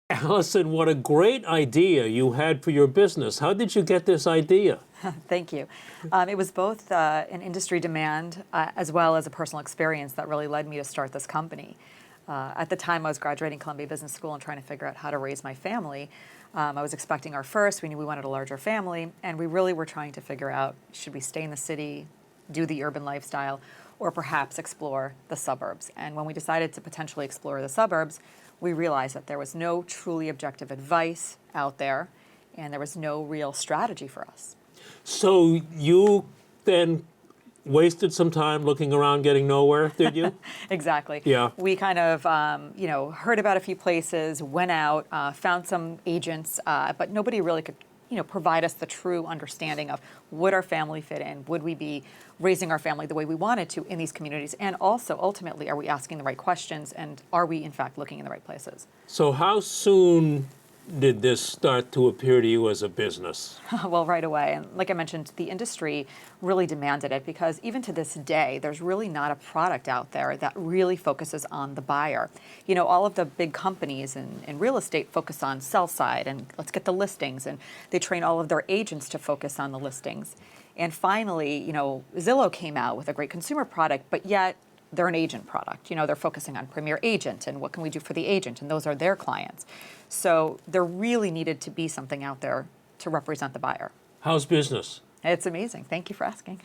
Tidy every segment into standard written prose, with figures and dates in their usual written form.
Allison, what a great idea you had for your business. How did you get this idea? Thank you. It was both an industry demand as well as a personal experience that really led me to start this company. At the time, I was graduating Columbia Business School and trying to figure out how to raise my family. I was expecting our first. We knew we wanted a larger family, and we really were trying to figure out, should we stay in the city, do the urban lifestyle, or perhaps explore the suburbs? And when we decided to potentially explore the suburbs, we realized that there was no truly objective advice out there, and there was no real strategy for us. So you then wasted some time looking around getting nowhere, did you? Exactly. Yeah. We kind of, heard about a few places, went out, found some agents, but nobody really could, provide us the true understanding of would our family fit in? Would we be raising our family the way we wanted to in these communities? And also, ultimately, are we asking the right questions? And are we, in fact, looking in the right places? So how soon did this start to appear to you as a business? Well, right away. And like I mentioned, the industry really demanded it because even to this day, there's really not a product out there that really focuses on the buyer. All of the big companies in real estate focus on sell side and let's get the listings, and they train all of their agents to focus on the listings. And finally, Zillow came out with a great consumer product, but yet they're an agent product. They're focusing on Premier Agent and what can we do for the agent, and those are their clients. So there really needed to be something out there to represent the buyer. How's business? It's amazing. Thank you for asking.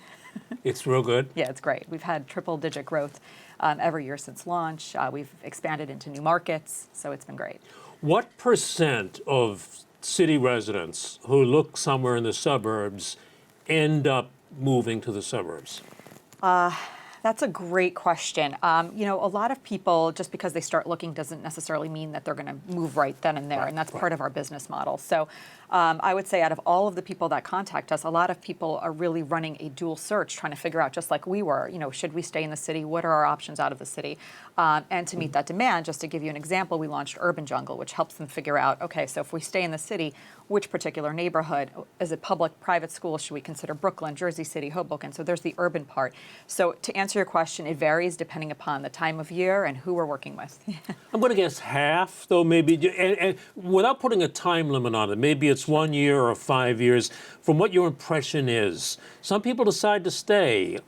It's real good? Yeah, it's great. We've had triple-digit growth every year since launch. We've expanded into new markets, so it's been great. What percent of city residents who look somewhere in the suburbs end up moving to the suburbs? That's a great question. A lot of people, just because they start looking doesn't necessarily mean that they're going to move right then and there, and that's part of our business model. So I would say out of all of the people that contact us, a lot of people are really running a dual search, trying to figure out, just like we were, should we stay in the city? What are our options out of the city? And to meet that demand, just to give you an example, we launched Urban Jungle, which helps them figure out, okay, so if we stay in the city, which particular neighborhood? Is it public, private school? Should we consider Brooklyn, Jersey City, Hoboken? So there's the urban part. So to answer your question, it varies depending upon the time of year and who we're working with. I'm going to guess half, though, maybe, and without putting a time limit on it. Maybe it's 1 year or 5 years. From what your impression is, some people decide to stay.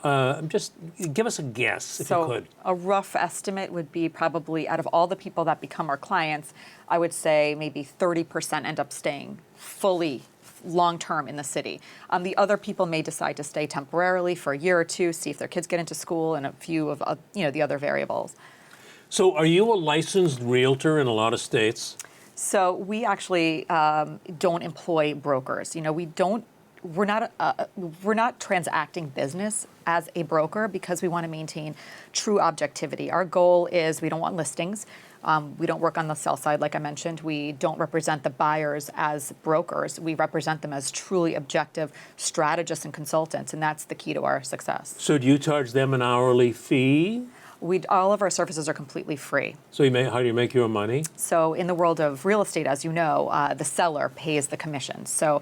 Just give us a guess, if you could. A rough estimate would be probably out of all the people that become our clients, I would say maybe 30% end up staying fully long-term in the city. The other people may decide to stay temporarily for a year or two, see if their kids get into school, and a few of the other variables. So are you a licensed realtor in a lot of states? So we actually don't employ brokers. We're not transacting business as a broker because we want to maintain true objectivity. Our goal is we don't want listings. We don't work on the sell side, like I mentioned. We don't represent the buyers as brokers. We represent them as truly objective strategists and consultants, and that's the key to our success. So do you charge them an hourly fee? All of our services are completely free. So how do you make your money? So in the world of real estate, as you know, the seller pays the commission. So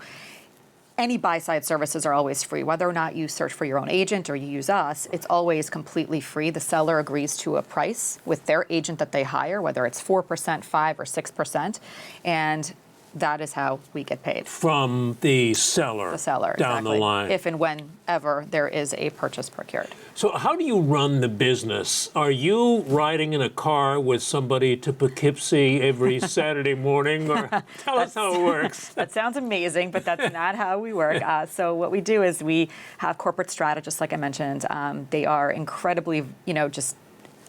any buy-side services are always free. Whether or not you search for your own agent or you use us, it's always completely free. The seller agrees to a price with their agent that they hire, whether it's 4%, 5%, or 6%, and that is how we get paid. From the seller down exactly. the line. If and whenever there is a purchase procured. So how do you run the business? Are you riding in a car with somebody to Poughkeepsie every Saturday morning? Or tell us how it works. That sounds amazing, but that's not how we work. So what we do is we have corporate strategists, like I mentioned. They are incredibly, just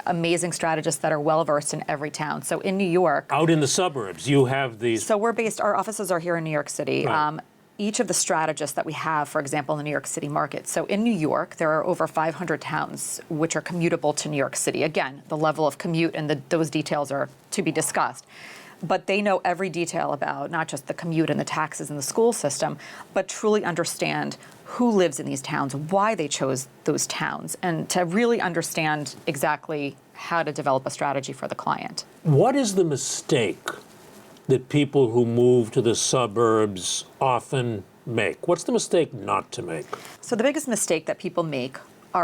amazing strategists that are well-versed in every town. So in New York. Out in the suburbs, you have these. So our offices are here in New York City. Right. Each of the strategists that we have, for example, in the New York City market. So in New York, there are over 500 towns which are commutable to New York City. Again, the level of commute and those details are to be discussed. But they know every detail about not just the commute and the taxes and the school system, but truly understand who lives in these towns, why they chose those towns, and to really understand exactly how to develop a strategy for the client. What is the mistake that people who move to the suburbs often make? What's the mistake not to make? So the biggest mistake that people make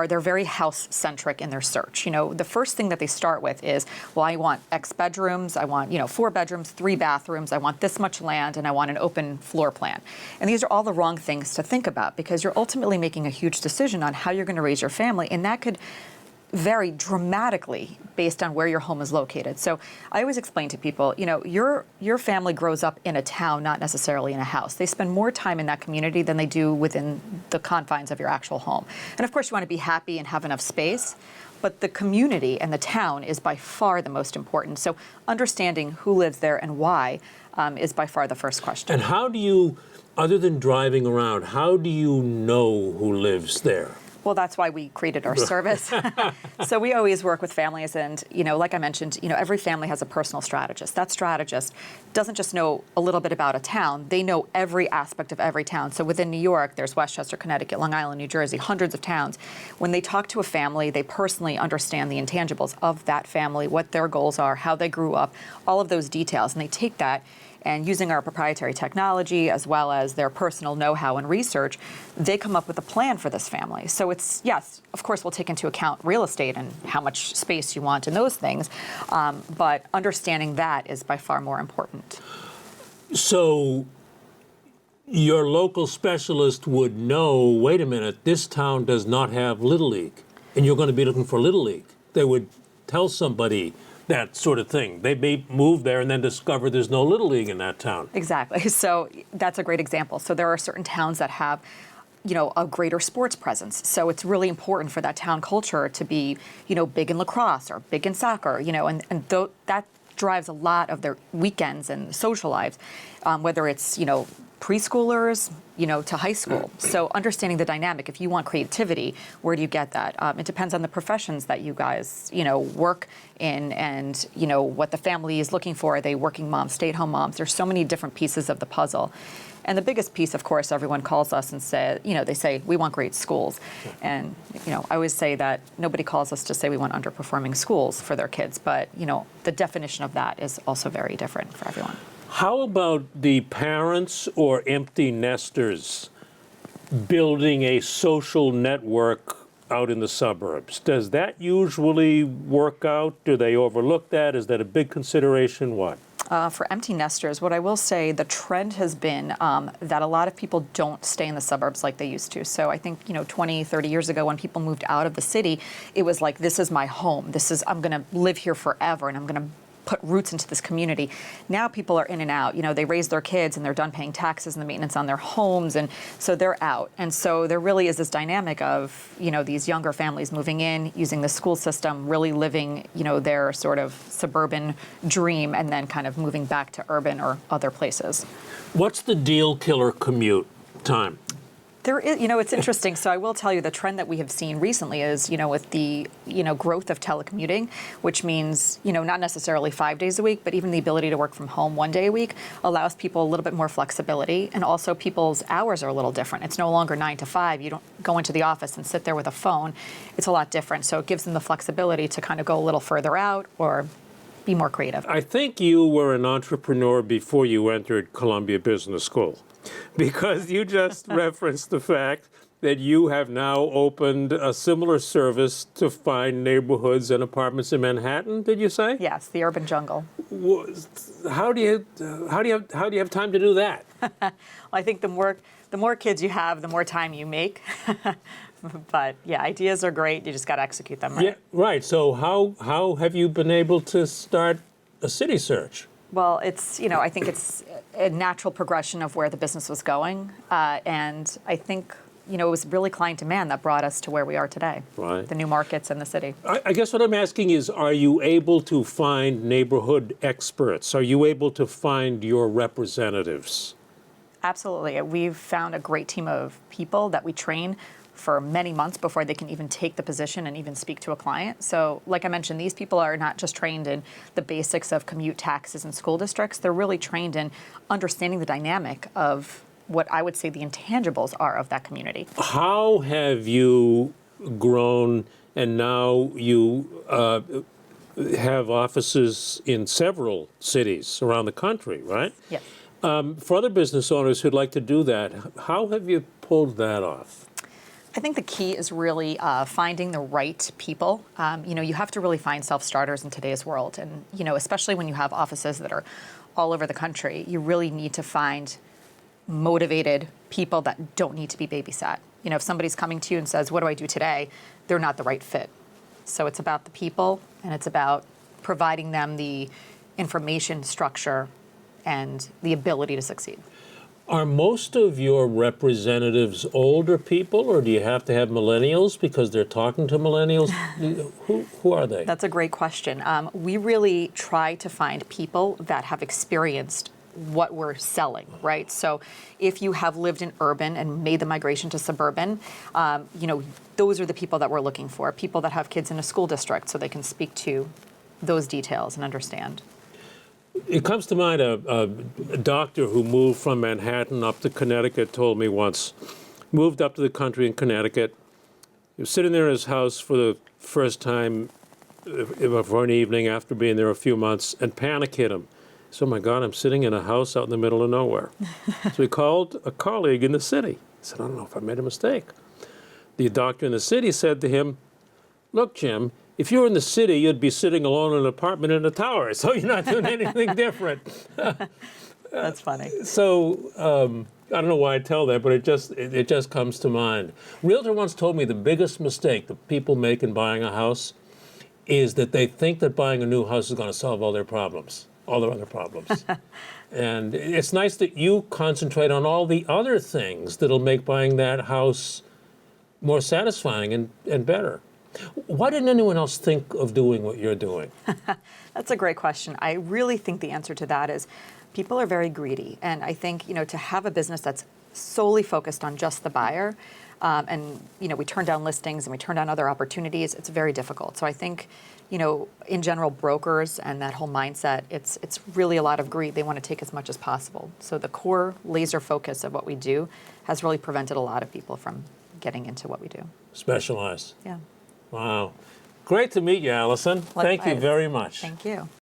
they're very house-centric in their search. The first thing that they start with is, well, I want X bedrooms, I want 4 bedrooms, 3 bathrooms, I want this much land, and I want an open floor plan. And these are all the wrong things to think about, because you're ultimately making a huge decision on how you're going to raise your family, and that could vary dramatically based on where your home is located. So I always explain to people, your family grows up in a town, not necessarily in a house. They spend more time in that community than they do within the confines of your actual home. And of course, you want to be happy and have enough space, but the community and the town is by far the most important. So understanding who lives there and why is by far the first question. And how do you, other than driving around, how do you know who lives there? Well, that's why we created our service. So we always work with families, and like I mentioned, every family has a personal strategist. That strategist doesn't just know a little bit about a town; they know every aspect of every town. So within New York, there's Westchester, Connecticut, Long Island, New Jersey, hundreds of towns. When they talk to a family, they personally understand the intangibles of that family, what their goals are, how they grew up, all of those details, and they take that. And using our proprietary technology, as well as their personal know-how and research, they come up with a plan for this family. So it's, yes, of course, we'll take into account real estate and how much space you want and those things, but understanding that is by far more important. So your local specialist would know, wait a minute, this town does not have Little League, and you're going to be looking for Little League. They would tell somebody that sort of thing. They may move there and then discover there's no Little League in that town. Exactly. So that's a great example. So there are certain towns that have, a greater sports presence. So it's really important for that town culture to be, big in lacrosse or big in soccer, that drives a lot of their weekends and social lives, whether it's, preschoolers, to high school. So understanding the dynamic, if you want creativity, where do you get that? It depends on the professions that you guys, work in, and, what the family is looking for. Are they working moms, stay-at-home moms? There's so many different pieces of the puzzle. And the biggest piece, of course, everyone calls us and say, they say, we want great schools. And, I always say that nobody calls us to say we want underperforming schools for their kids. But, the definition of that is also very different for everyone. How about the parents or empty nesters building a social network out in the suburbs? Does that usually work out? Do they overlook that? Is that a big consideration? What? For empty nesters, what I will say, the trend has been that a lot of people don't stay in the suburbs like they used to. So I think, 20, 30 years ago when people moved out of the city, it was like, this is my home. I'm going to live here forever, and I'm going to put roots into this community. Now people are in and out. They raise their kids and they're done paying taxes and the maintenance on their homes, and so they're out. And so there really is this dynamic of, these younger families moving in, using the school system, really living, their sort of suburban dream, and then kind of moving back to urban or other places. What's the deal killer commute time? There is, it's interesting. So I will tell you the trend that we have seen recently is, with the, growth of telecommuting, which means, not necessarily 5 days a week, but even the ability to work from home 1 day a week allows people a little bit more flexibility. And also people's hours are a little different. It's no longer 9 to 5. You don't go into the office and sit there with a phone. It's a lot different. So it gives them the flexibility to kind of go a little further out or be more creative. I think you were an entrepreneur before you entered Columbia Business School, because you just referenced the fact that you have now opened a similar service to find neighborhoods and apartments in Manhattan. Did you say? Yes, the urban jungle. How do you have time to do that? Well, I think the more kids you have, the more time you make. But yeah, ideas are great. You just got to execute them right. Yeah, right. So how have you been able to start a city search? Well, it's, I think it's a natural progression of where the business was going. And I think, it was really client demand that brought us to where we are today. Right. The new markets in the city. I guess what I'm asking is, are you able to find neighborhood experts? Are you able to find your representatives? Absolutely. We've found a great team of people that we train for many months before they can even take the position and even speak to a client. So like I mentioned, these people are not just trained in the basics of commute, taxes, and school districts. They're really trained in understanding the dynamic of what I would say the intangibles are of that community. How have you grown, and now you have offices in several cities around the country, right? Yes. For other business owners who'd like to do that, how have you pulled that off? I think the key is really finding the right people. You have to really find self-starters in today's world. And, especially when you have offices that are all over the country, you really need to find motivated people that don't need to be babysat. If somebody's coming to you and says, what do I do today? They're not the right fit. So it's about the people, and it's about providing them the information structure and the ability to succeed. Are most of your representatives older people, or do you have to have millennials because they're talking to millennials? Who are they? That's a great question. We really try to find people that have experienced what we're selling, right? So if you have lived in urban and made the migration to suburban, those are the people that we're looking for, people that have kids in a school district so they can speak to those details and understand. It comes to mind a doctor who moved from Manhattan up to Connecticut told me once, moved up to the country in Connecticut. He was sitting there in his house for the first time for an evening after being there a few months, and panic hit him. So, oh my God, I'm sitting in a house out in the middle of nowhere. So he called a colleague in the city. He said, I don't know if I made a mistake. The doctor in the city said to him, look, Jim, if you were in the city, you'd be sitting alone in an apartment in a tower, so you're not doing anything different. That's funny. So I don't know why I tell that, but it just comes to mind. Realtor once told me the biggest mistake that people make in buying a house is that they think that buying a new house is going to solve all their problems, all their other problems. And it's nice that you concentrate on all the other things that'll make buying that house more satisfying and better. Why didn't anyone else think of doing what you're doing? That's a great question. I really think the answer to that is people are very greedy. And I think, to have a business that's solely focused on just the buyer, and, we turn down listings and we turn down other opportunities, it's very difficult. So I think, in general, brokers and that whole mindset, it's really a lot of greed. They want to take as much as possible. So the core laser focus of what we do has really prevented a lot of people from getting into what we do. Specialized. Yeah. Wow. Great to meet you, Alison. Thank you very much. Thank you.